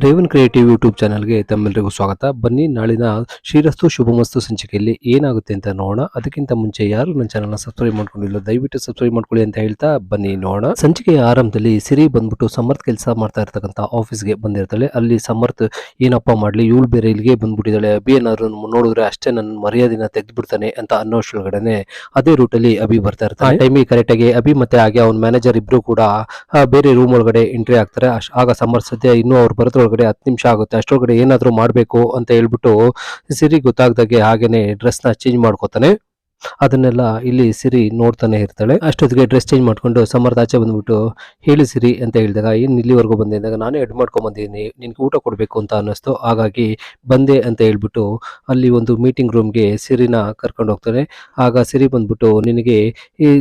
Raven creative YouTube ಚಾನಲ್ಗೆ ತಮ್ಮೆಲ್ಲರಿಗೂ ಸ್ವಾಗತ. ಬನ್ನಿ ನಾಳಿನ ಶ್ರೀರಸ್ತು ಶುಭಮಸ್ತು ಸಂಚಿಕೆಯಲ್ಲಿ ಏನಾಗುತ್ತೆ ಅಂತ ನೋಡೋಣ. ಅದಕ್ಕಿಂತ ಮುಂಚೆ ಯಾರು ನನ್ನ ಚಾನಲ್ನ ಸಬ್ಸ್ಕ್ರೈಬ್ ಮಾಡ್ಕೊಂಡಿಲ್ಲ ದಯವಿಟ್ಟು ಸಬ್ಸ್ಕ್ರೈಬ್ ಮಾಡ್ಕೊಳ್ಳಿ ಅಂತ ಹೇಳ್ತಾ ಬನ್ನಿ ನೋಡೋಣ. ಸಂಚಿಕೆಯ ಆರಂಭದಲ್ಲಿ ಸಿರಿ ಬಂದ್ಬಿಟ್ಟು ಸಮರ್ಥ್ ಕೆಲಸ ಮಾಡ್ತಾ ಇರ್ತಕ್ಕಂಥ ಆಫೀಸ್ಗೆ ಬಂದಿರ್ತಾಳೆ. ಅಲ್ಲಿ ಸಮರ್ಥ್ ಏನಪ್ಪಾ ಮಾಡ್ಲಿ, ಇವಳು ಬೇರೆ ಇಲ್ಲಿಗೆ ಬಂದ್ಬಿಟ್ಟಿದ್ದಾಳೆ, ಅಭಿ ಏನಾದ್ರು ನೋಡಿದ್ರೆ ಅಷ್ಟೇ ನನ್ನ ಮರ್ಯಾದೆನ ತೆಗೆದ್ಬಿಡ್ತಾನೆ ಅಂತ ಅನ್ನೋಷ್ಟೊಳಗಡೆನೆ ಅದೇ ರೂಟಲ್ಲಿ ಅಭಿ ಬರ್ತಾ ಇರ್ತಾನೆ. ಟೈಮಿಗೆ ಕರೆಕ್ಟ್ ಆಗಿ ಅಭಿ ಮತ್ತೆ ಹಾಗೆ ಅವ್ನ ಮ್ಯಾನೇಜರ್ ಇಬ್ರು ಕೂಡ ಬೇರೆ ರೂಮ್ ಒಳಗಡೆ ಎಂಟ್ರಿ ಆಗ್ತಾರೆ. ಆಗ ಸಮರ್ಥ್ ಸದ್ಯ ಇನ್ನೂ ಅವ್ರು ಬರೋದ್ರೊಳಗಡೆ 10 ನಿಮಿಷ ಆಗುತ್ತೆ, ಅಷ್ಟೊಳಗಡೆ ಏನಾದ್ರು ಮಾಡ್ಬೇಕು ಅಂತ ಹೇಳ್ಬಿಟ್ಟು ಸಿರಿ ಗೊತ್ತಾಗ್ದಾಗೆ ಹಾಗೇನೆ ಡ್ರೆಸ್ ನ ಚೇಂಜ್ ಮಾಡ್ಕೋತಾನೆ. ಅದನ್ನೆಲ್ಲ ಇಲ್ಲಿ ಸಿರಿ ನೋಡ್ತಾನೆ ಇರ್ತಾಳೆ. ಅಷ್ಟೊತ್ತಿಗೆ ಡ್ರೆಸ್ ಚೇಂಜ್ ಮಾಡ್ಕೊಂಡು ಸಮರ್ಥ ಆಚೆ ಬಂದ್ಬಿಟ್ಟು ಹೇಳಿ ಸಿರಿ ಅಂತ ಹೇಳಿದಾಗ, ಏನ್ ಇಲ್ಲಿವರೆಗೂ ಬಂದಿದ್ದಾಗ ನಾನೇ ಎಡ್ ಮಾಡ್ಕೊಂಡ್ ಬಂದಿದ್ದೀನಿ, ನಿನ್ಗೆ ಊಟ ಕೊಡ್ಬೇಕು ಅಂತ ಅನ್ನಿಸ್ತು, ಹಾಗಾಗಿ ಬಂದೆ ಅಂತ ಹೇಳ್ಬಿಟ್ಟು ಅಲ್ಲಿ ಒಂದು ಮೀಟಿಂಗ್ ರೂಮ್ಗೆ ಸಿರಿನ ಕರ್ಕೊಂಡು ಹೋಗ್ತಾನೆ. ಆಗ ಸಿರಿ ಬಂದ್ಬಿಟ್ಟು ನಿನಗೆ ಈ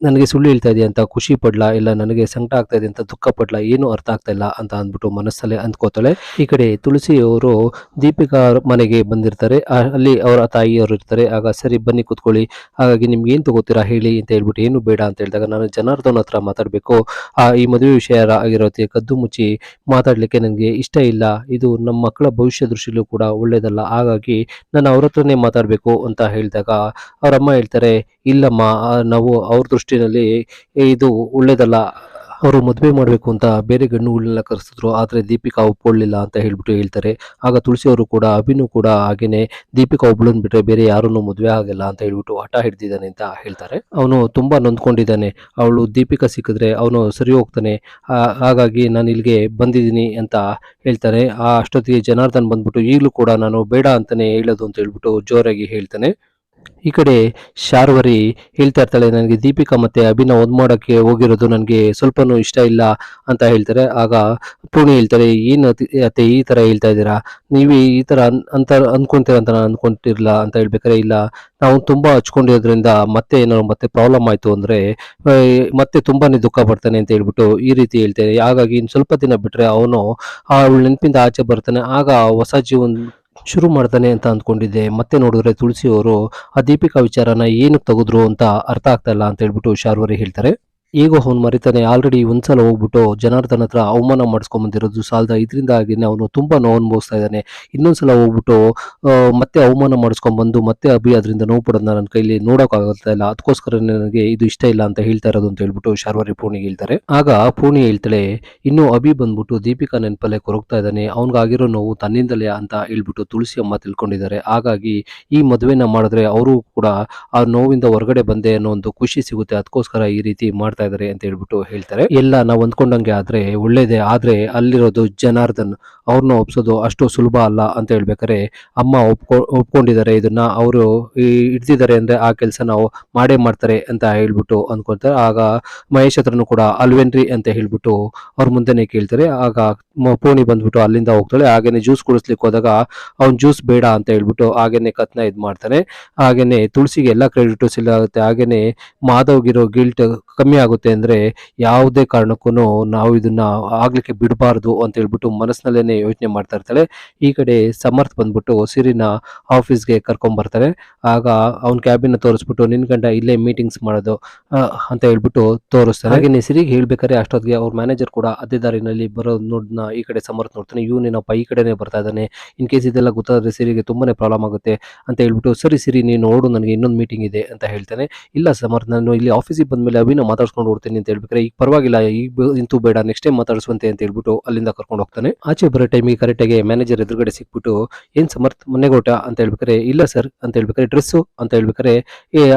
ನನಗೆ ಸುಳ್ಳು ಹೇಳ್ತಾ ಇದೆಯಾ ಅಂತ ಖುಷಿ ಪಡ್ಲಾ, ಇಲ್ಲ ನನಗೆ ಸಂಕಟ ಆಗ್ತಾ ಇದೆ ಅಂತ ದುಃಖ ಪಡ್ಲಾ, ಏನು ಅರ್ಥ ಆಗ್ತಾ ಇಲ್ಲ ಅಂತ ಅಂದ್ಬಿಟ್ಟು ಮನಸ್ಸಲ್ಲೇ ಅಂದ್ಕೋತಾಳೆ. ಈ ಕಡೆ ತುಳಸಿ ಅವರು ದೀಪಿಕಾ ಮನೆಗೆ ಬಂದಿರ್ತಾರೆ. ಅಲ್ಲಿ ಅವರ ತಾಯಿಯವರು ಇರ್ತಾರೆ. ಆಗ ಸರಿ ಬನ್ನಿ ಕೂತ್ಕೊಳ್ಳಿ, ಹಾಗಾಗಿ ನಿಮ್ಗೆ ಏನ್ ತಗೋತೀರಾ ಹೇಳಿ ಅಂತ ಹೇಳ್ಬಿಟ್ಟು, ಏನು ಬೇಡ ಅಂತ ಹೇಳಿದಾಗ, ನಾನು ಜನಾರ್ದನ್ ಹತ್ರ ಮಾತಾಡ್ಬೇಕು, ಈ ಮದುವೆ ವಿಷಯ ಆಗಿರೋತ್ತೆ ಕದ್ದು ಮುಚ್ಚಿ ಮಾತಾಡ್ಲಿಕ್ಕೆ ನನಗೆ ಇಷ್ಟ ಇಲ್ಲ, ಇದು ನಮ್ಮ ಮಕ್ಕಳ ಭವಿಷ್ಯ ದೃಷ್ಟಿಯಲ್ಲೂ ಕೂಡ ಒಳ್ಳೇದಲ್ಲ, ಹಾಗಾಗಿ ನಾನು ಅವ್ರ ಹತ್ರನೇ ಮಾತಾಡ್ಬೇಕು ಅಂತ ಹೇಳಿದಾಗ ಅವರಮ್ಮ ಹೇಳ್ತಾರೆ, ಇಲ್ಲಮ್ಮ ನಾವು ಅವ್ರ ದೃಷ್ಟಿನಲ್ಲಿ ಇದು ಒಳ್ಳೇದಲ್ಲ, ಅವರು ಮದುವೆ ಮಾಡಬೇಕು ಅಂತ ಬೇರೆ ಗಂಡುಗಳನ್ನೆಲ್ಲ ಕರೆಸಿದ್ರು, ಆದ್ರೆ ದೀಪಿಕಾ ಒಪ್ಕೊಳ್ಳಿಲ್ಲ ಅಂತ ಹೇಳ್ಬಿಟ್ಟು ಹೇಳ್ತಾರೆ. ಆಗ ತುಳಸಿ ಅವರು ಕೂಡ ಅಭಿನೂ ಕೂಡ ಹಾಗೇನೆ ದೀಪಿಕಾ ಒಬ್ಳನ್ ಬಿಟ್ರೆ ಬೇರೆ ಯಾರನ್ನು ಮದುವೆ ಆಗಲ್ಲ ಅಂತ ಹೇಳ್ಬಿಟ್ಟು ಹಠ ಹಿಡ್ದಿದ್ದಾನೆ ಅಂತ ಹೇಳ್ತಾರೆ. ಅವನು ತುಂಬಾ ನೊಂದ್ಕೊಂಡಿದ್ದಾನೆ, ಅವಳು ದೀಪಿಕಾ ಸಿಕ್ಕಿದ್ರೆ ಅವನು ಸರಿ ಹೋಗ್ತಾನೆ, ಹಾಗಾಗಿ ನಾನು ಇಲ್ಲಿಗೆ ಬಂದಿದ್ದೀನಿ ಅಂತ ಹೇಳ್ತಾನೆ. ಅಷ್ಟೊತ್ತಿಗೆ ಜನಾರ್ದನ್ ಬಂದ್ಬಿಟ್ಟು ಈಗಲೂ ಕೂಡ ನಾನು ಬೇಡ ಅಂತಾನೆ ಹೇಳೋದು ಅಂತ ಹೇಳ್ಬಿಟ್ಟು ಜೋರಾಗಿ ಹೇಳ್ತಾನೆ. ಈ ಕಡೆ ಶಾರ್ವರಿ ಹೇಳ್ತಾ ಇರ್ತಾಳೆ, ನನಗೆ ದೀಪಿಕಾ ಮತ್ತೆ ಅಭಿನ ಒಂದ್ ಮಾಡಕ್ಕೆ ಹೋಗಿರೋದು ನನಗೆ ಸ್ವಲ್ಪನೂ ಇಷ್ಟ ಇಲ್ಲ ಅಂತ ಹೇಳ್ತಾರೆ. ಆಗ ಪೂರ್ಣಿ ಹೇಳ್ತಾರೆ, ಏನ್ ಅತ್ತೆ ಈ ತರ ಹೇಳ್ತಾ ಇದ್ದೀರಾ, ನೀವೇ ಈ ತರ ಅಂತ ಅನ್ಕೊಂತೀರ ಅಂತ ನಾನು ಅನ್ಕೊಂತಿರ್ಲಿಲ್ಲ ಅಂತ ಹೇಳ್ಬೇಕಾರೆ, ಇಲ್ಲ ನಾವು ತುಂಬಾ ಹಚ್ಕೊಂಡಿರೋದ್ರಿಂದ ಮತ್ತೆ ಏನಾದ್ರು ಮತ್ತೆ ಪ್ರಾಬ್ಲಮ್ ಆಯ್ತು ಅಂದ್ರೆ ಮತ್ತೆ ತುಂಬಾನೇ ದುಃಖ ಪಡ್ತಾನೆ ಅಂತ ಹೇಳ್ಬಿಟ್ಟು ಈ ರೀತಿ ಹೇಳ್ತೇನೆ. ಹಾಗಾಗಿ ಇನ್ ಸ್ವಲ್ಪ ದಿನ ಬಿಟ್ರೆ ಅವನು ಅವಳ ನೆನಪಿಂದ ಆಚೆ ಬರ್ತಾನೆ, ಆಗ ಹೊಸ ಜೀವನ ಶುರು ಮಾಡ್ತಾನೆ ಅಂತ ಅಂದ್ಕೊಂಡಿದ್ದೆ. ಮತ್ತೆ ನೋಡಿದ್ರೆ ತುಳಸಿ ಅವರು ಆ ದೀಪಿಕಾ ವಿಚಾರನ ಏನಕ್ಕೆ ತೆಗೆದ್ರು ಅಂತ ಅರ್ಥ ಆಗ್ತಾ ಇಲ್ಲ ಅಂತ ಹೇಳ್ಬಿಟ್ಟು ಶಾರ್ವರಿ ಹೇಳ್ತಾರೆ. ಈಗ ಅವ್ನು ಮರಿತಾನೆ, ಆಲ್ರೆಡಿ ಒಂದ್ಸಲ ಹೋಗ್ಬಿಟ್ಟು ಜನಾರ್ದನ್ ಹತ್ರ ಅವಮಾನ ಮಾಡಿಸ್ಕೊಂಡ್ ಬಂದಿರೋದು ಸಾಲದ, ಇದರಿಂದಾಗಿನೇ ಅವನು ತುಂಬಾ ನೋವು ಅನುಭವಿಸ್ತಾ ಇದ್ದಾನೆ. ಇನ್ನೊಂದ್ಸಲ ಹೋಗ್ಬಿಟ್ಟು ಮತ್ತೆ ಅವಮಾನ ಮಾಡಿಸ್ಕೊಂಡ್ ಬಂದು ಮತ್ತೆ ಅಭಿ ಅದರಿಂದ ನೋವು ಪಡೋದನ್ನ ನನ್ನ ಕೈಲಿ ನೋಡಕ್ ಆಗ್ತಾ ಇಲ್ಲ, ಅದಕ್ಕೋಸ್ಕರ ನನಗೆ ಇದು ಇಷ್ಟ ಇಲ್ಲ ಅಂತ ಹೇಳ್ತಾ ಇರೋದು ಅಂತ ಹೇಳ್ಬಿಟ್ಟು ಶಾರ್ವರಿ ಪೂರ್ಣಿಗೆ ಹೇಳ್ತಾರೆ. ಆಗ ಪೂರ್ಣಿ ಹೇಳ್ತಾಳೆ, ಇನ್ನು ಅಭಿ ಬಂದ್ಬಿಟ್ಟು ದೀಪಿಕಾ ನೆನಪಲ್ಲೇ ಕೊರಗ್ತಾ ಇದ್ದಾನೆ, ಅವ್ನಿಗಾಗಿರೋ ನೋವು ತನ್ನಿಂದಲೇ ಅಂತ ಹೇಳ್ಬಿಟ್ಟು ತುಳಸಿ ಅಮ್ಮ ತಿಳ್ಕೊಂಡಿದ್ದಾರೆ. ಹಾಗಾಗಿ ಈ ಮದುವೆನ ಮಾಡಿದ್ರೆ ಅವರು ಕೂಡ ಆ ನೋವಿಂದ ಹೊರಗಡೆ ಬಂದೆ ಅನ್ನೋ ಒಂದು ಖುಷಿ ಸಿಗುತ್ತೆ, ಅದಕ್ಕೋಸ್ಕರ ಈ ರೀತಿ ಮಾಡ್ತಾ ಇದಾರೆ ಅಂತ ಹೇಳ್ಬಿಟ್ಟು ಹೇಳ್ತಾರೆ. ಎಲ್ಲ ನಾವು ಅಂದ್ಕೊಂಡಂಗೆ ಆದ್ರೆ ಒಳ್ಳೇದೇ, ಆದ್ರೆ ಅಲ್ಲಿರೋದು ಜನಾರ್ದನ್, ಅವ್ರನ್ನ ಒಪ್ಸೋದು ಅಷ್ಟು ಸುಲಭ ಅಲ್ಲ ಅಂತ ಹೇಳ್ಬೇಕಾರೆ ಅಮ್ಮ ಒಪ್ಕೊಂಡಿದ್ದಾರೆ, ಇದನ್ನ ಅವರು ಇಡ್ತಿದ್ದಾರೆ ಅಂದ್ರೆ ಆ ಕೆಲಸ ನಾವು ಮಾಡೇ ಮಾಡ್ತಾರೆ ಅಂತ ಹೇಳ್ಬಿಟ್ಟು ಅನ್ಕೊಳ್ತಾರೆ. ಆಗ ಮಹೇಶ್ ಹತ್ರನು ಕೂಡ ಅಲ್ವೇನ್ರಿ ಅಂತ ಹೇಳ್ಬಿಟ್ಟು ಅವ್ರ ಮುಂದೆನೆ ಕೇಳ್ತಾರೆ. ಆಗ ಪೂರ್ಣಿ ಬಂದ್ಬಿಟ್ಟು ಅಲ್ಲಿಂದ ಹೋಗ್ತಾಳೆ. ಹಾಗೇನೆ ಜ್ಯೂಸ್ ಕುಡಿಸ್ಲಿಕ್ಕೆ ಹೋದಾಗ ಅವ್ನ್ ಜ್ಯೂಸ್ ಬೇಡ ಅಂತ ಹೇಳ್ಬಿಟ್ಟು ಹಾಗೇನೆ ಕತ್ನ ಇದ್ ಮಾಡ್ತಾನೆ. ಹಾಗೇನೆ ತುಳಸಿಗೆ ಎಲ್ಲಾ ಕ್ರೆಡಿಟ್ ಸಿಗುತ್ತೆ. ಹಾಗೇನೆ ಮಾಧವ್ಗಿರೋ ಗಿಲ್ಟ್ ಕಮ್ಮಿ ಆಗುತ್ತೆ ಅಂದ್ರೆ ಯಾವುದೇ ಕಾರಣಕ್ಕೂ ನಾವು ಇದನ್ನ ಆಗ್ಲಿಕ್ಕೆ ಬಿಡಬಾರ್ದು ಅಂತ ಹೇಳ್ಬಿಟ್ಟು ಮನಸ್ಸಿನಲ್ಲೇನೆ ಯೋಚನೆ ಮಾಡ್ತಾ ಇರ್ತಾಳೆ. ಈ ಕಡೆ ಸಮರ್ಥ್ ಬಂದ್ಬಿಟ್ಟು ಸಿರಿನ ಆಫೀಸ್ಗೆ ಕರ್ಕೊಂಡ್ ಬರ್ತಾರೆ. ಆಗ ಅವ್ನ ಕ್ಯಾಬಿನ್ ತೋರಿಸ್ಬಿಟ್ಟು, ನಿನ್ ಗಂಡ ಇಲ್ಲೇ ಮೀಟಿಂಗ್ಸ್ ಮಾಡೋದು ಅಂತ ಹೇಳ್ಬಿಟ್ಟು ತೋರಿಸ್ತಾರೆ. ಹಾಗೆ ಸಿರಿಗೆ ಹೇಳ್ಬೇಕಾದ್ರೆ ಅಷ್ಟೊತ್ತಿಗೆ ಅವ್ರ ಮ್ಯಾನೇಜರ್ ಕೂಡ ಅದೇ ದಾರಿನಲ್ಲಿ ಬರೋದು ನೋಡ್ನ ಈ ಕಡೆ ಸಮರ್ಥ್ ನೋಡ್ತಾನೆ, ಇವನೇನಪ್ಪ ಈ ಕಡೆನೆ ಬರ್ತಾ ಇದ್ದಾನೆ, ಇನ್ ಕೇಸ್ ಇದೆಲ್ಲ ಗೊತ್ತಾದ್ರೆ ಸಿರಿಗೆ ತುಂಬಾನೇ ಪ್ರಾಬ್ಲಮ್ ಆಗುತ್ತೆ ಅಂತ ಹೇಳ್ಬಿಟ್ಟು, ಸರಿ ಸಿರಿ ನೀನು ನೋಡು ನನಗೆ ಇನ್ನೊಂದು ಮೀಟಿಂಗ್ ಇದೆ ಅಂತ ಹೇಳ್ತಾನೆ. ಇಲ್ಲ ಸಮರ್ಥ್, ನಾನು ಇಲ್ಲಿ ಆಫೀಸಿಗೆ ಬಂದ್ಮೇಲೆ ಅಭಿನ ಮಾತಾಡ್ಸ್ಕೊಂಡು ಹೋಗ್ತೀನಿ ಅಂತ ಹೇಳ್ಬೇಕಾರೆ, ಈಗ ಪರವಾಗಿಲ್ಲ ಈಗ ಇಂತೂ ಬೇಡ, ನೆಕ್ಸ್ಟ್ ಟೈಮ್ ಮಾತಾಡಿಸುವಂತೆ ಅಂತ ಹೇಳ್ಬಿಟ್ಟು ಅಲ್ಲಿಂದ ಕರ್ಕೊಂಡು ಹೋಗ್ತಾನೆ. ಆಚೆ ಬರೋ ಟೈಮಿಗೆ ಕರೆಕ್ಟಾಗಿ ಮ್ಯಾನೇಜರ್ ಎದುರುಗಡೆ ಸಿಕ್ಬಿಟ್ಟು, ಏನ್ ಸಮರ್ಥ್ ಮನೆಗೆ ಹೊರಟ ಅಂತ ಹೇಳ್ಬೇಕಾರೆ, ಇಲ್ಲ ಸರ್ ಅಂತ ಹೇಳ್ಬೇಕಾರೆ, ಡ್ರೆಸ್ಸು ಅಂತ ಹೇಳ್ಬೇಕಾರೆ,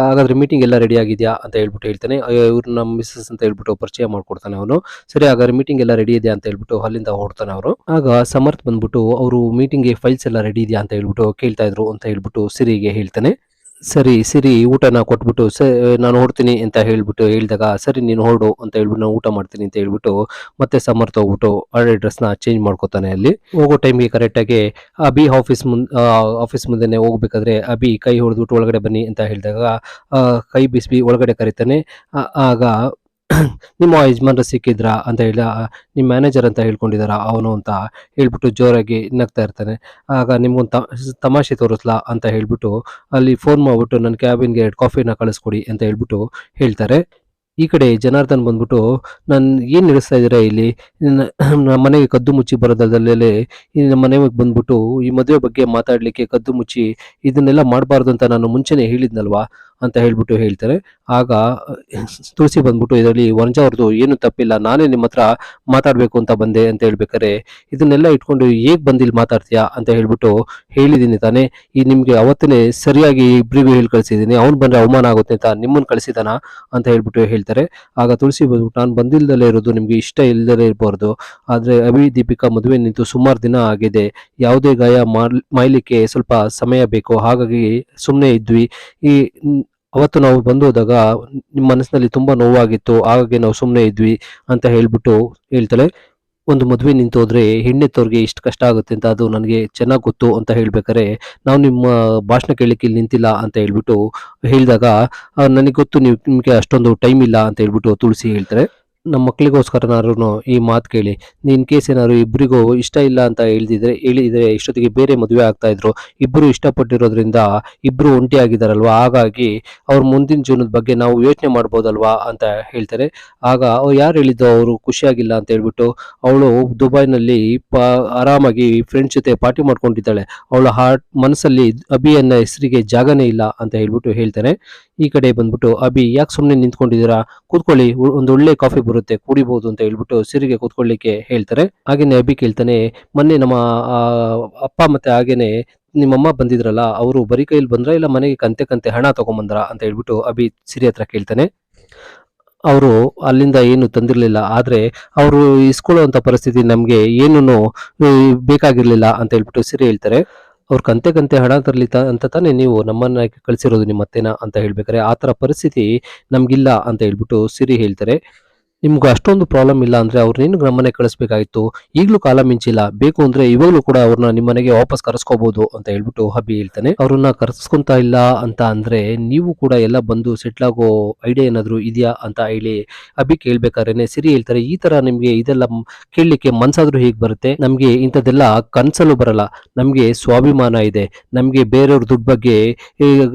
ಹಾಗಾದ್ರೆ ಮೀಟಿಂಗ್ ಎಲ್ಲ ರೆಡಿ ಆಗಿದೆಯಾ ಅಂತ ಹೇಳ್ಬಿಟ್ಟು ಹೇಳ್ತಾನೆ. ಇವ್ರು ನಮ್ಮ ಮಿಸ್ಸಸ್ ಅಂತ ಹೇಳ್ಬಿಟ್ಟು ಪರಿಚಯ ಮಾಡ್ಕೊಡ್ತಾನೆ ಅವನು. ಸರಿ ಹಾಗಾದ್ರೆ ಮೀಟಿಂಗ್ ಎಲ್ಲ ರೆಡಿ ಇದೆ ಅಂತ ಹೇಳ್ಬಿಟ್ಟು ಅಲ್ಲಿಂದ ಹೊಡ್ತಾನೆ ಅವರು. ಆಗ ಸಮರ್ಥ್ ಬಂದ್ಬಿಟ್ಟು ಅವರು ಮೀಟಿಂಗ್ಗೆ ಫೈಲ್ಸ್ ಎಲ್ಲ ರೆಡಿ ಇದೆಯಾ ಅಂತ ಹೇಳ್ಬಿಟ್ಟು ಕೇಳ್ತಾ ಇದ್ರು ಅಂತ ಹೇಳ್ಬಿಟ್ಟು ಸಿರಿಗೆ ಹೇಳ್ತಾನೆ. ಸರಿ ಸಿರಿ ಊಟನ ಕೊಟ್ಬಿಟ್ಟು ನಾನು ಹೊಡ್ತೀನಿ ಅಂತ ಹೇಳ್ಬಿಟ್ಟು ಹೇಳಿದಾಗ, ಸರಿ ನೀನು ಹೊರಡು ಅಂತ ಹೇಳ್ಬಿಟ್ಟು ನಾನು ಊಟ ಮಾಡ್ತೀನಿ ಅಂತ ಹೇಳ್ಬಿಟ್ಟು ಮತ್ತೆ ಸಮರ್ಥ ಹೋಗ್ಬಿಟ್ಟು ಹಳೆ ಡ್ರೆಸ್ನ ಚೇಂಜ್ ಮಾಡ್ಕೋತಾನೆ. ಅಲ್ಲಿ ಹೋಗೋ ಟೈಮ್ಗೆ ಕರೆಕ್ಟಾಗಿ ಅಭಿ ಆಫೀಸ್ ಮುಂದೆನೆ ಹೋಗ್ಬೇಕಾದ್ರೆ ಅಭಿ ಕೈ ಹೊಡೆದ್ಬಿಟ್ಟು ಒಳಗಡೆ ಬನ್ನಿ ಅಂತ ಹೇಳಿದಾಗ ಕೈ ಬಿಸಿ ಒಳಗಡೆ ಕರೀತಾನೆ. ಆಗ ನಿಮ್ಮ ಯಜಮಾನ್ರು ಸಿಕ್ಕಿದ್ರ ಅಂತ ಹೇಳಿ, ನಿಮ್ಮ ಮ್ಯಾನೇಜರ್ ಅಂತ ಹೇಳ್ಕೊಂಡಿದಾರ ಅವನು ಅಂತ ಹೇಳ್ಬಿಟ್ಟು ಜೋರಾಗಿ ನಗ್ತಾ ಇರ್ತಾನೆ. ಆಗ ನಿಮ್ಗೊಂದು ತಮಾಷೆ ತೋರಿಸ್ಲಾ ಅಂತ ಹೇಳ್ಬಿಟ್ಟು ಅಲ್ಲಿ ಫೋನ್ ಮಾಡ್ಬಿಟ್ಟು ನನ್ನ ಕ್ಯಾಬಿನ್ಗೆ 2 ಕಾಫಿನ ಕಳಿಸ್ಕೊಡಿ ಅಂತ ಹೇಳ್ಬಿಟ್ಟು ಹೇಳ್ತಾರೆ. ಈ ಕಡೆ ಜನಾರ್ದನ್ ಬಂದ್ಬಿಟ್ಟು, "ನಾನು ಏನು ನಡೆಸ್ತಾ ಇದ್ದೀರಾ ಇಲ್ಲಿ? ನಮ್ಮ ಮನೆಗೆ ಕದ್ದು ಮುಚ್ಚಿ ಬರೋದಲ್ಲದೆ ನಮ್ಮ ಮನೆಗೆ ಬಂದ್ಬಿಟ್ಟು ಈ ಮದುವೆ ಬಗ್ಗೆ ಮಾತಾಡಲಿಕ್ಕೆ ಕದ್ದು ಮುಚ್ಚಿ ಇದನ್ನೆಲ್ಲ ಮಾಡಬಾರ್ದು ಅಂತ ನಾನು ಮುಂಚೆನೇ ಹೇಳಿದ್ನಲ್ವಾ?" ಅಂತ ಹೇಳ್ಬಿಟ್ಟು ಹೇಳ್ತಾರೆ. ಆಗ ತುಳಸಿ ಬಂದ್ಬಿಟ್ಟು, "ಇದರಲ್ಲಿ ವನಜಾ ಅವ್ರದ್ದು ಏನು ತಪ್ಪಿಲ್ಲ, ನಾನೇ ನಿಮ್ಮ ಹತ್ರ ಮಾತಾಡಬೇಕು ಅಂತ ಬಂದೆ" ಅಂತ ಹೇಳ್ಬೇಕಾರೆ, "ಇದನ್ನೆಲ್ಲ ಇಟ್ಕೊಂಡು ಹೇಗೆ ಬಂದು ಇಲ್ಲಿ ಮಾತಾಡ್ತೀಯಾ?" ಅಂತ ಹೇಳ್ಬಿಟ್ಟು, "ಹೇಳಿದ್ದೀನಿ ತಾನೇ, ಈ ನಿಮಗೆ ಅವತ್ತೇ ಸರಿಯಾಗಿ ಇಬ್ಬರಿಗೂ ಹೇಳಿ ಕಳಿಸಿದ್ದೀನಿ, ಅವ್ನು ಬಂದರೆ ಅವಮಾನ ಆಗುತ್ತೆ ಅಂತ ನಿಮ್ಮನ್ನು ಕಳಿಸಿದಾನ ಅಂತ ಹೇಳ್ಬಿಟ್ಟು ಹೇಳ್ತಾರೆ. ಆಗ ತುಳಸಿ ಬಂದ್ಬಿಟ್ಟು, "ನಾನು ಬಂದಿಲ್ದಲೇ ಇರೋದು ನಿಮ್ಗೆ ಇಷ್ಟ ಇಲ್ದಲೇ ಇರಬಾರ್ದು, ಆದ್ರೆ ಅಭಿ ದೀಪಿಕಾ ಮದುವೆ ನಿಂತು ಸುಮಾರು ದಿನ ಆಗಿದೆ, ಯಾವುದೇ ಗಾಯ ಮಾಯ್ಲಿಕ್ಕೆ ಸ್ವಲ್ಪ ಸಮಯ ಬೇಕು, ಹಾಗಾಗಿ ಸುಮ್ಮನೆ ಇದ್ವಿ. ಈ ಅವತ್ತು ನಾವು ಬಂದು ಹೋದಾಗ ನಿಮ್ಮ ಮನಸ್ಸಿನಲ್ಲಿ ತುಂಬಾ ನೋವಾಗಿತ್ತು, ಹಾಗಾಗಿ ನಾವು ಸುಮ್ಮನೆ ಇದ್ವಿ" ಅಂತ ಹೇಳ್ಬಿಟ್ಟು ಹೇಳ್ತಾಳೆ. "ಒಂದು ಮದುವೆ ನಿಂತು ಹೋದ್ರೆ ಹೆಣ್ಣೆತ್ತವ್ರಿಗೆ ಇಷ್ಟು ಕಷ್ಟ ಆಗುತ್ತೆ ಅಂತ ಅದು ನನಗೆ ಚೆನ್ನಾಗಿ ಗೊತ್ತು" ಅಂತ ಹೇಳ್ಬೇಕಾರೆ, "ನಾವು ನಿಮ್ಮ ಭಾಷಣ ಕೇಳಲಿಕ್ಕೆ ಇಲ್ಲಿ ನಿಂತಿಲ್ಲ" ಅಂತ ಹೇಳ್ಬಿಟ್ಟು ಹೇಳಿದಾಗ, "ನನಗೆ ಗೊತ್ತು ನಿಮಗೆ ಅಷ್ಟೊಂದು ಟೈಮ್ ಇಲ್ಲ" ಅಂತ ಹೇಳ್ಬಿಟ್ಟು ತುಳಸಿ ಹೇಳ್ತಾರೆ. "ನಮ್ಮ ಮಕ್ಕಳಿಗೋಸ್ಕರನಾದ್ರೂ ಈ ಮಾತು ಕೇಳಿ, ಇನ್ ಕೇಸ್ ಏನಾದ್ರು ಇಬ್ಬರಿಗೂ ಇಷ್ಟ ಇಲ್ಲ ಅಂತ ಹೇಳಿದ್ರೆ ಇಷ್ಟೊತ್ತಿಗೆ ಬೇರೆ ಮದುವೆ ಆಗ್ತಾ ಇದ್ರು, ಇಬ್ಬರು ಇಷ್ಟಪಟ್ಟಿರೋದ್ರಿಂದ ಇಬ್ಬರು ಒಂಟಿ ಆಗಿದಾರಲ್ವಾ, ಹಾಗಾಗಿ ಅವ್ರ ಮುಂದಿನ ಜೀವನದ ಬಗ್ಗೆ ನಾವು ಯೋಚನೆ ಮಾಡ್ಬೋದಲ್ವಾ" ಅಂತ ಹೇಳ್ತಾರೆ. ಆಗ ಅವ್ರು, "ಯಾರು ಹೇಳಿದ್ದು ಅವರು ಖುಷಿಯಾಗಿಲ್ಲ ಅಂತ ಹೇಳ್ಬಿಟ್ಟು? ಅವಳು ದುಬೈನಲ್ಲಿ ಆರಾಮಾಗಿ ಫ್ರೆಂಡ್ಸ್ ಜೊತೆ ಪಾರ್ಟಿ ಮಾಡ್ಕೊಂಡಿದ್ದಾಳೆ, ಅವಳ ಮನಸ್ಸಲ್ಲಿ ಅಭಿ ಅನ್ನೋ ಹೆಸರಿಗೆ ಜಾಗನೇ ಇಲ್ಲ" ಅಂತ ಹೇಳ್ಬಿಟ್ಟು ಹೇಳ್ತಾನೆ. ಈ ಕಡೆ ಬಂದ್ಬಿಟ್ಟು, "ಅಭಿ ಯಾಕೆ ಸುಮ್ಮನೆ ನಿಂತ್ಕೊಂಡಿದ್ದೀರಾ, ಕೂತ್ಕೊಳ್ಳಿ, ಒಂದು ಒಳ್ಳೆ ಕಾಫಿ ಬರುತ್ತೆ ಕುಡಿಬಹುದು" ಅಂತ ಹೇಳ್ಬಿಟ್ಟು ಸಿರಿಗೆ ಕೂತ್ಕೊಳ್ಳಿಕ್ಕೆ ಹೇಳ್ತಾರೆ. ಹಾಗೇನೆ ಅಭಿ ಕೇಳ್ತಾನೆ, "ಮೊನ್ನೆ ನಮ್ಮ ಆ, ಅಪ್ಪ ಮತ್ತೆ ಹಾಗೇನೆ ನಿಮ್ಮಮ್ಮ ಬಂದಿದ್ರಲ್ಲ, ಅವರು ಬರೀ ಕೈಯಲ್ಲಿ ಬಂದ್ರ ಇಲ್ಲ ಮನೆಗೆ ಕಂತೆ ಕಂತೆ ಹಣ ತಗೊಂಬಂದ್ರ" ಅಂತ ಹೇಳ್ಬಿಟ್ಟು ಅಭಿ ಸಿರಿ ಹತ್ರ ಕೇಳ್ತಾನೆ. ಅವರು ಅಲ್ಲಿಂದ ಏನು ತಂದಿರಲಿಲ್ಲ, ಆದ್ರೆ ಅವರು ಇಸ್ಕೊಳ್ಳುವಂತ ಪರಿಸ್ಥಿತಿ ನಮ್ಗೆ ಏನೂ ಬೇಕಾಗಿರ್ಲಿಲ್ಲ ಅಂತ ಹೇಳ್ಬಿಟ್ಟು ಸಿರಿ ಹೇಳ್ತಾರೆ. "ಅವ್ರ ಕಂತೆ ಕಂತೆ ಹಣ ತರ್ಲಿ ಅಂತ ತಾನೇ ನೀವು ನಮ್ಮನ್ನ ಕಳಿಸಿರೋದು ನಿಮ್ಮ ಅತ್ತೆನ" ಅಂತ ಹೇಳ್ಬೇಕಾರೆ, "ಆ ತರ ಪರಿಸ್ಥಿತಿ ನಮ್ಗಿಲ್ಲ" ಅಂತ ಹೇಳ್ಬಿಟ್ಟು ಸಿರಿ ಹೇಳ್ತಾರೆ. "ನಿಮ್ಗೆ ಅಷ್ಟೊಂದು ಪ್ರಾಬ್ಲಮ್ ಇಲ್ಲ ಅಂದ್ರೆ ಅವ್ರನ್ನೇನು ನಮ್ಮನೆ ಕಳಿಸ್ಬೇಕಾಗಿತ್ತು, ಈಗಲೂ ಕಾಲ ಮಿಂಚಿಲ್ಲ, ಬೇಕು ಅಂದ್ರೆ ಇವಾಗಲೂ ಕೂಡ ಅವ್ರನ್ನ ನಿಮ್ಮನೆಗೆ ವಾಪಸ್ ಕರೆಸ್ಕೋಬಹುದು" ಅಂತ ಹೇಳ್ಬಿಟ್ಟು ಅಭಿ ಹೇಳ್ತಾನೆ. "ಅವ್ರನ್ನ ಕರೆಸ್ಕೊಂತ ಇಲ್ಲ ಅಂತ ಅಂದ್ರೆ ನೀವು ಕೂಡ ಎಲ್ಲ ಬಂದು ಸೆಟ್ಲ್ ಆಗೋ ಐಡಿಯಾ ಏನಾದ್ರು ಇದೆಯಾ" ಅಂತ ಹೇಳಿ ಅಭಿ ಕೇಳ್ಬೇಕಾದ್ರೆ ಸಿರಿ ಹೇಳ್ತಾರೆ, "ಈ ತರ ನಿಮ್ಗೆ ಇದೆಲ್ಲ ಕೇಳಲಿಕ್ಕೆ ಮನ್ಸಾದ್ರೂ ಹೇಗ್ ಬರುತ್ತೆ, ನಮ್ಗೆ ಇಂಥದ್ದೆಲ್ಲ ಕನ್ಸಲ್ಲೂ ಬರಲ್ಲ, ನಮ್ಗೆ ಸ್ವಾಭಿಮಾನ ಇದೆ, ನಮ್ಗೆ ಬೇರೆಯವ್ರ ದುಡ್ಡು ಬಗ್ಗೆ ಈ,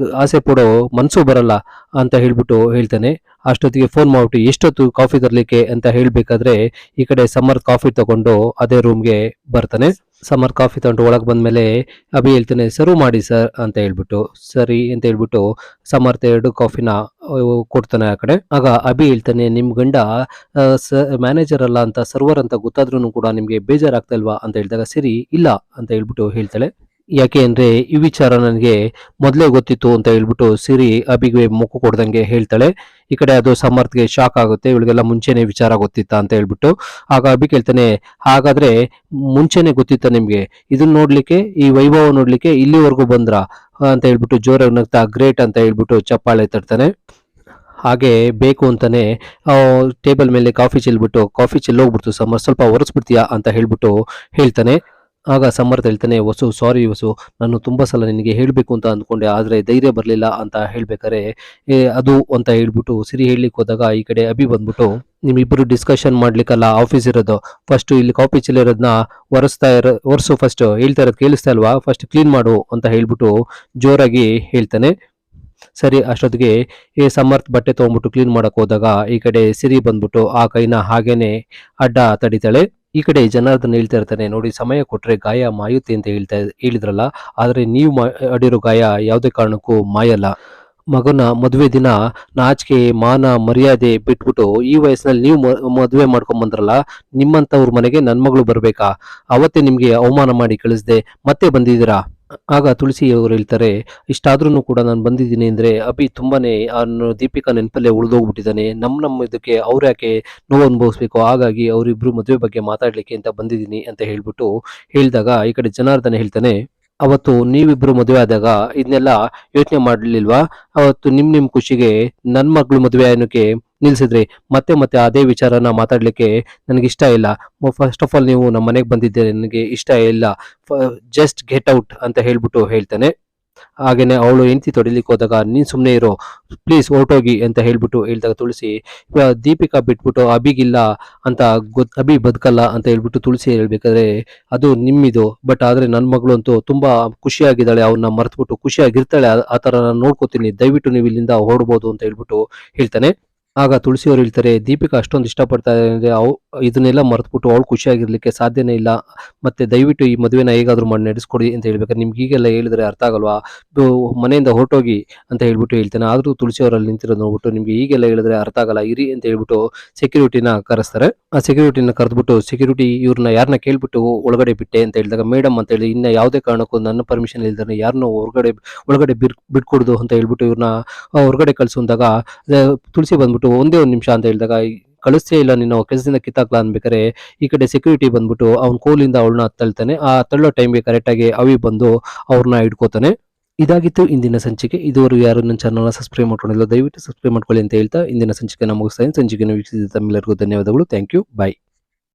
ಆಸೆ ಪಡೋ ಮನ್ಸು ಬರಲ್ಲ" ಅಂತ ಹೇಳ್ಬಿಟ್ಟು ಹೇಳ್ತಾನೆ. ಅಷ್ಟೊತ್ತಿಗೆ ಫೋನ್ ಮಾಡ್ಬಿಟ್ಟು, "ಎಷ್ಟೊತ್ತು ಕಾಫಿ ತರ್ಲಿಕ್ಕೆ" ಅಂತ ಹೇಳ್ಬೇಕಾದ್ರೆ, ಈ ಕಡೆ ಸಮರ್ಥ್ ಕಾಫಿ ತಗೊಂಡು ಅದೇ ರೂಮ್ಗೆ ಬರ್ತಾನೆ. ಸಮರ್ಥ್ ಕಾಫಿ ತಗೊಂಡು ಒಳಗೆ ಬಂದ್ಮೇಲೆ ಅಭಿ ಹೇಳ್ತಾನೆ, "ಸರ್ವ್ ಮಾಡಿ ಸರ್" ಅಂತ ಹೇಳ್ಬಿಟ್ಟು. "ಸರಿ" ಅಂತ ಹೇಳ್ಬಿಟ್ಟು ಸಮರ್ಥ್ 2 ಕಾಫಿನ ಕೊಡ್ತಾನೆ ಆ ಕಡೆ. ಆಗ ಅಭಿ ಹೇಳ್ತಾನೆ, "ನಿಮ್ ಗಂಡ ಮ್ಯಾನೇಜರ್ ಅಲ್ಲ ಅಂತ ಸರ್ವರ್ ಅಂತ ಗೊತ್ತಾದ್ರೂ ಕೂಡ ನಿಮ್ಗೆ ಬೇಜಾರಾಗ್ತಾ ಇಲ್ವಾ" ಅಂತ ಹೇಳಿದಾಗ, "ಸರಿ ಇಲ್ಲ" ಅಂತ ಹೇಳ್ಬಿಟ್ಟು ಹೇಳ್ತಾಳೆ. ಯಾಕೆ ಅಂದ್ರೆ ಈ ವಿಚಾರ ನನಗೆ ಮೊದಲೇ ಗೊತ್ತಿತ್ತು ಅಂತ ಹೇಳ್ಬಿಟ್ಟು ಸಿರಿ ಅಬಿಗೆ ಮುಖ ಕೊಡ್ದಂಗೆ ಹೇಳ್ತಾಳೆ. ಈ ಕಡೆ ಅದು ಸಮರ್ಥ್ಗೆ ಶಾಕ್ ಆಗುತ್ತೆ, ಇವಳಿಗೆಲ್ಲ ಮುಂಚೆನೆ ವಿಚಾರ ಗೊತ್ತಿತ್ತಾ ಅಂತ ಹೇಳ್ಬಿಟ್ಟು. ಆಗ ಅಭಿ ಕೇಳ್ತಾನೆ, "ಹಾಗಾದ್ರೆ ಮುಂಚೆನೆ ಗೊತ್ತಿತ್ತ ನಿಮ್ಗೆ ಇದನ್ನ ನೋಡ್ಲಿಕ್ಕೆ, ಈ ವೈಭವ ನೋಡ್ಲಿಕ್ಕೆ ಇಲ್ಲಿವರೆಗೂ ಬಂದ್ರ" ಅಂತ ಹೇಳ್ಬಿಟ್ಟು ಜೋರಾಗಿ ನಗ್ತಾ ಗ್ರೇಟ್ ಅಂತ ಹೇಳ್ಬಿಟ್ಟು ಚಪ್ಪಾಳೆ ತಟ್ತಾನೆ. ಹಾಗೆ ಬೇಕು ಅಂತಾನೆ ಟೇಬಲ್ ಮೇಲೆ ಕಾಫಿ ಚೆಲ್ಬಿಟ್ಟು, "ಕಾಫಿ ಚೆಲ್ಲೋಗ್ಬಿಡ್ತು ಸಮರ್ಥ್, ಸ್ವಲ್ಪ ಒರೆಸ್ಬಿಡ್ತೀಯಾ" ಅಂತ ಹೇಳ್ಬಿಟ್ಟು ಹೇಳ್ತಾನೆ. ಆಗ ಸಮರ್ಥ್ ಹೇಳ್ತಾನೆ, "ವಸು ಸಾರಿ ವಸು, ನಾನು ತುಂಬಾ ಸಲ ನಿನಗೆ ಹೇಳ್ಬೇಕು ಅಂತ ಅಂದ್ಕೊಂಡೆ, ಆದ್ರೆ ಧೈರ್ಯ ಬರ್ಲಿಲ್ಲ" ಅಂತ ಹೇಳ್ಬೇಕಾರೆ, ಅದು ಅಂತ ಹೇಳ್ಬಿಟ್ಟು ಸಿರಿ ಹೇಳಲಿಕ್ಕೆ ಹೋದಾಗ, ಈ ಕಡೆ ಅಭಿ ಬಂದ್ಬಿಟ್ಟು, "ನಿಮ್ಮಿಬ್ರು ಡಿಸ್ಕಷನ್ ಮಾಡ್ಲಿಕ್ಕಲ್ಲ ಆಫೀಸ್ ಇರೋದು, ಫಸ್ಟ್ ಇಲ್ಲಿ ಕಾಫಿ ಚೆಲ್ಲಿರೋದನ್ನ ಒರೆಸು, ಫಸ್ಟ್ ಹೇಳ್ತಾ ಇರೋದು ಕೇಳಿಸ್ತಾ ಇಲ್ವಾ, ಫಸ್ಟ್ ಕ್ಲೀನ್ ಮಾಡು" ಅಂತ ಹೇಳ್ಬಿಟ್ಟು ಜೋರಾಗಿ ಹೇಳ್ತಾನೆ. ಸರಿ, ಅಷ್ಟೊತ್ತಿಗೆ ಸಮರ್ಥ್ ಬಟ್ಟೆ ತಗೊಂಡ್ಬಿಟ್ಟು ಕ್ಲೀನ್ ಮಾಡಕ್ ಹೋದಾಗ, ಈ ಕಡೆ ಸಿರಿ ಬಂದ್ಬಿಟ್ಟು ಆ ಕೈನ ಹಾಗೇನೆ ಅಡ್ಡ ತಡಿತಾಳೆ. ಈ ಕಡೆ ಜನಾರ್ದನ್ ಹೇಳ್ತಾ ಇರ್ತಾನೆ, "ನೋಡಿ, ಸಮಯ ಕೊಟ್ರೆ ಗಾಯ ಮಾಯುತ್ತೆ ಅಂತ ಹೇಳಿದ್ರಲ್ಲ, ಆದ್ರೆ ನೀವು ಆಡಿರೋ ಗಾಯ ಯಾವುದೇ ಕಾರಣಕ್ಕೂ ಮಾಯಲ್ಲ. ಮಗನ ಮದುವೆ ದಿನ ನಾಚಿಕೆ ಮಾನ ಮರ್ಯಾದೆ ಬಿಟ್ಬಿಟ್ಟು ಈ ವಯಸ್ಸಿನಲ್ಲಿ ನೀವು ಮದುವೆ ಮಾಡ್ಕೊಂಡ್ ಬಂದ್ರಲ್ಲ, ನಿಮ್ಮಂತವ್ರ ಮನೆಗೆ ನನ್ ಮಗಳು ಬರ್ಬೇಕಾ? ಅವತ್ತೇ ನಿಮ್ಗೆ ಅವಮಾನ ಮಾಡಿ ಕಳಿಸ್ದೆ, ಮತ್ತೆ ಬಂದಿದ್ದೀರಾ?" ಆಗ ತುಳಸಿ ಅವರು ಹೇಳ್ತಾರೆ, "ಇಷ್ಟಾದ್ರೂ ಕೂಡ ನಾನು ಬಂದಿದ್ದೀನಿ ಅಂದ್ರೆ ಅಭಿ ತುಂಬಾನೇ ದೀಪಿಕಾ ನೆನಪಲ್ಲೇ ಉಳಿದೋಗ್ಬಿಟ್ಟಿದ್ದಾನೆ, ನಮ್ಮ ಇದಕ್ಕೆ ಅವ್ರು ಯಾಕೆ ನೋವು ಅನುಭವಿಸ್ಬೇಕು, ಹಾಗಾಗಿ ಅವರಿಬ್ರು ಮದುವೆ ಬಗ್ಗೆ ಮಾತಾಡ್ಲಿಕ್ಕೆ ಅಂತ ಬಂದಿದ್ದೀನಿ" ಅಂತ ಹೇಳ್ಬಿಟ್ಟು ಹೇಳಿದಾಗ, ಈ ಕಡೆ ಜನಾರ್ದನ ಹೇಳ್ತಾನೆ, "ಅವತ್ತು ನೀವಿಬ್ರು ಮದುವೆ ಆದಾಗ ಇದನ್ನೆಲ್ಲ ಯೋಚನೆ ಮಾಡ್ಲಿಲ್ವಾ? ಅವತ್ತು ನಿಮ್ ಖುಷಿಗೆ ನನ್ ಮಗಳು ಮದುವೆ ಏನಕ್ಕೆ ನಿಲ್ಸಿದ್ರಿ, ಮತ್ತೆ ಮತ್ತೆ ಅದೇ ವಿಚಾರನ ಮಾತಾಡ್ಲಿಕ್ಕೆ ನನಗಿಷ್ಟ ಇಲ್ಲ. ಫಸ್ಟ್ ಆಫ್ ಆಲ್ ನೀವು ನಮ್ಮ ಮನೆಗೆ ಬಂದಿದ್ದೆ ನನಗೆ ಇಷ್ಟ ಇಲ್ಲ, ಜಸ್ಟ್ ಗೆಟ್ ಔಟ್" ಅಂತ ಹೇಳ್ಬಿಟ್ಟು ಹೇಳ್ತಾನೆ. ಹಾಗೇನೆ ಅವಳು ಹೆಂಡತಿ ತೊಡಿಲಿಕ್ಕೆ ಹೋದಾಗ, "ನೀನ್ ಸುಮ್ನೆ ಇರೋ ಪ್ಲೀಸ್, ಹೊರಟೋಗಿ" ಅಂತ ಹೇಳ್ಬಿಟ್ಟು ಹೇಳಿದಾಗ ತುಳಸಿ, ದೀಪಿಕಾ ಬಿಟ್ಬಿಟ್ಟು ಅಭಿಗಿಲ್ಲ ಅಂತ ಅಭಿ ಬದುಕಲ್ಲ ಅಂತ ಹೇಳ್ಬಿಟ್ಟು ತುಳಸಿ ಹೇಳ್ಬೇಕಾದ್ರೆ, "ಅದು ನಿಮ್ಮಿದು, ಬಟ್ ಆದ್ರೆ ನನ್ ಮಗಳು ಅಂತೂ ತುಂಬಾ ಖುಷಿಯಾಗಿದ್ದಾಳೆ, ಅವನ್ನ ಮರ್ತ್ಬಿಟ್ಟು ಖುಷಿಯಾಗಿರ್ತಾಳೆ, ಆ ತರ ನಾನು ನೋಡ್ಕೋತೀನಿ, ದಯವಿಟ್ಟು ನೀವು ಇಲ್ಲಿಂದ ಹೊರಡ್ಬೋದು" ಅಂತ ಹೇಳ್ಬಿಟ್ಟು ಹೇಳ್ತಾನೆ. ಆಗ ತುಳಸಿ ಅವರು ಹೇಳ್ತಾರೆ, ದೀಪಿಕಾ ಅಷ್ಟೊಂದು ಇಷ್ಟಪಡ್ತಾ ಇದ್ದಾರೆ, ಇದನ್ನೆಲ್ಲ ಮರೆತುಬಿಟ್ಟು ಅವಳು ಖುಷಿಯಾಗಿರ್ಲಿಕ್ಕೆ ಸಾಧ್ಯನೇ ಇಲ್ಲ, ಮತ್ತೆ ದಯವಿಟ್ಟು ಈ ಮದುವೆನ ಹೇಗಾದ್ರೂ ಮಾಡಿ ನಡೆಸ್ಕೊಡಿ ಅಂತ ಹೇಳ್ಬೇಕಾದ್ರೆ ನಿಮ್ಗೆ ಈಗೆಲ್ಲ ಹೇಳಿದ್ರೆ ಅರ್ಥ ಆಗಲ್ವಾ, ಇದು ಮನೆಯಿಂದ ಹೊರಟೋಗಿ ಅಂತ ಹೇಳ್ಬಿಟ್ಟು ಹೇಳ್ತಾನೆ. ಆದ್ರೂ ತುಳಸಿ ಅವರಲ್ಲಿ ನಿಂತಿರೋದು ನೋಡ್ಬಿಟ್ಟು ನಿಮ್ಗೆ ಈಗೆಲ್ಲ ಹೇಳಿದ್ರೆ ಅರ್ಥ ಆಗಲ್ಲ, ಇರಿ ಅಂತ ಹೇಳ್ಬಿಟ್ಟು ಸೆಕ್ಯೂರಿಟಿನ ಕರೆಸ್ತಾರೆ. ಆ ಸೆಕ್ಯೂರಿಟಿನ ಕರೆದ್ಬಿಟ್ಟು, ಸೆಕ್ಯೂರಿಟಿ ಇವ್ರನ್ನ ಯಾರನ್ನ ಕೇಳ್ಬಿಟ್ಟು ಒಳಗಡೆ ಬಿಟ್ಟೆ ಅಂತ ಹೇಳಿದಾಗ, ಮೇಡಮ್ ಅಂತ ಹೇಳಿ, ಇನ್ನ ಯಾವುದೇ ಕಾರಣಕ್ಕೂ ನನ್ನ ಪರ್ಮಿಷನ್ ಇಲ್ದಾನೆ ಯಾರನ್ನೂ ಒಳಗಡೆ ಬಿಟ್ಕೊಡುದು ಅಂತ ಹೇಳ್ಬಿಟ್ಟು ಇವ್ರನ್ನ ಹೊರಗಡೆ ಕಳ್ಸುಂದಾಗ ತುಳಸಿ ಬಂದ್ಬಿಟ್ಟು ಒಂದೇ ಒಂದು ನಿಮಿಷ ಅಂತ ಹೇಳಿದಾಗ, ಕಳಿಸ್ತೇ ಇಲ್ಲ ನಿನ್ನ ಕೆಲಸದಿಂದ ಕಿತ್ತಾಕ್ಲಾ ಅನ್ಬೇಕಾರೆ ಈ ಕಡೆ ಸೆಕ್ಯೂರಿಟಿ ಬಂದ್ಬಿಟ್ಟು ಅವ್ನ ಕೋಲಿಂದ ಅವಳನ್ನ ತಳ್ತಾನೆ. ಆ ತಳ್ಳೋ ಟೈಮ್ಗೆ ಕರೆಕ್ಟ್ ಆಗಿ ಅವಿ ಬಂದು ಅವ್ರನ್ನ ಹಿಡ್ಕೋತಾನೆ. ಇದಾಗಿತ್ತು ಇಂದಿನ ಸಂಚಿಕೆ. ಇದುವರೆಗೂ ಯಾರು ನನ್ನ ಚಾನಲ್ನ ಸಬ್ಸ್ಕ್ರೈಬ್ ಮಾಡ್ಕೊಂಡಿಲ್ಲ, ದಯವಿಟ್ಟು ಸಬ್ಸ್ಕ್ರೈಬ್ ಮಾಡ್ಕೊಳ್ಳಿ ಅಂತ ಹೇಳ್ತಾ ಇಂದಿನ ಸಂಚಿಕೆ ಮುಗಿಸ್ತಾ ಇದ್ದೀನಿ. ಸಂಚಿಕೆಯನ್ನು ವೀಕ್ಷಿಸಿದ ತಮ್ಮೆಲ್ಲರಿಗೂ ಧನ್ಯವಾದಗಳು. Thank you. ಬಾಯ್.